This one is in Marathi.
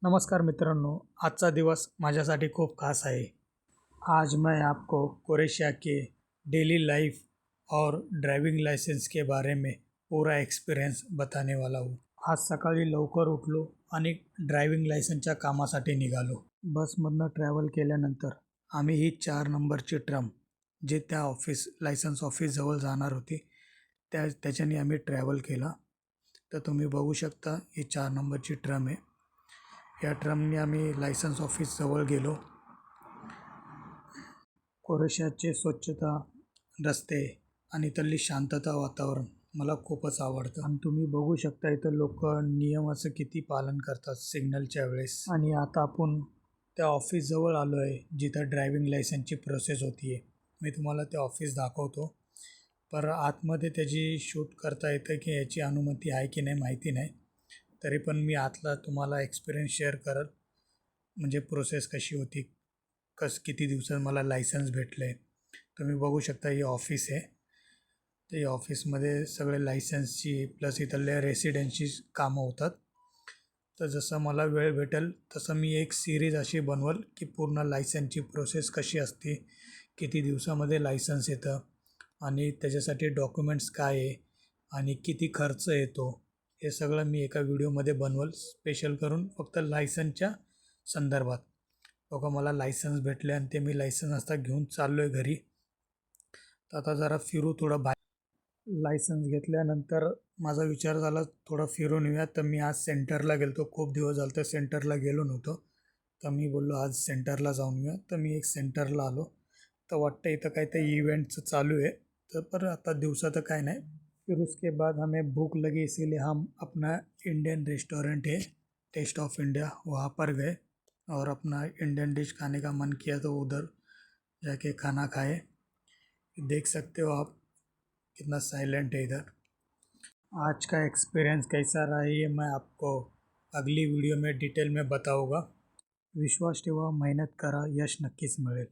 नमस्कार मित्रों, आज का दिवस माझ्यासाठी खूब खास है। आज मैं आपको क्रोएशिया के डेली लाइफ और ड्राइविंग लाइसेंस के बारे में पूरा एक्सपीरियंस बताने वाला हूँ। आज सकाळी लवकर उठलो आणि ड्रायव्हिंग लायसन्सच्या कामासाठी निघालो। बसमधनं ट्रॅव्हल केल्यानंतर आम्ही ही 4 नंबरची ट्रम जे त्या लायसन्स ऑफिस जवळ जाणार होती त्याच्याने आम्ही ट्रॅव्हल केला। तर तुम्ही बघू शकता ही 4 नंबरची ट्रम आहे। या ट्रमने आम्ही लायसन्स ऑफिस जवळ गेलो। क्रोएशियाचे स्वच्छता, रस्ते आणि इथली शांतता वातावरण मला खूपच आवडतं। आणि तुम्ही बघू शकता इथं लोक नियमाचं किती पालन करतात सिग्नलच्या वेळेस। आणि आता आपण त्या ऑफिस जवळ आलो आहे जिथं ड्रायव्हिंग लायसन्सची प्रोसेस होती आहे। मी तुम्हाला ते ऑफिस दाखवतो, पर आतमध्ये त्याची शूट करता येतं की याची अनुमती आहे की नाही माहिती नाही। तरी पण मी आतला तुम्हाला एक्सपिरियन्स शेअर करल, म्हणजे प्रोसेस कशी होती, किती दिवसात मला लायसन्स भेटले। तुम्ही बघू शकता ही ऑफिस आहे। ते ऑफिसमध्ये सगळे लायसन्सची प्लस इथल्या रेसिडेन्सी कामं होतात। तर जसं मला वेळ भेटेल तसं मी एक सिरीज अशी बनवल की पूर्ण लायसन्सची प्रोसेस कशी असते, किती दिवसामध्ये लायसन्स येतं आणि त्याच्यासाठी डॉक्युमेंट्स काय आहे आणि किती खर्च येतो, हे सगळं मी एका व्हिडिओमध्ये बनवल, स्पेशल करून फक्त लायसन्सच्या संदर्भात। बघा मला लायसन्स भेटले आणि ते मी लायसन्स आता घेऊन चाललो आहे घरी। तर आता जरा फिरू थोडं बाहेर। लायसन्स घेतल्यानंतर माझा विचार झाला थोडं फिरून येऊया। तर मी आज सेंटरला गेलो, खूप दिवस झाले तर सेंटरला गेलो नव्हतो। तर मी बोललो आज सेंटरला जाऊन येऊया। तर मी एक सेंटरला आलो तर वाटतं इथं काय ते इव्हेंट्स चालू है। तो पर आता दिवसा तो काय नहीं। फिर उसके बाद हमें भूख लगी, इसीलिए हम अपना इंडियन रेस्टोरेंट है टेस्ट ऑफ इंडिया, वहाँ पर गए और अपना इंडियन डिश खाने का मन किया तो उधर जाके खाना खाए। देख सकते हो आप कितना साइलेंट है इधर। आज का एक्सपीरियंस कैसा रहा ये मैं आपको अगली वीडियो में डिटेल में बताऊँगा। विश्वास ठेवा, मेहनत करा, यश नक्कीच मिळेल।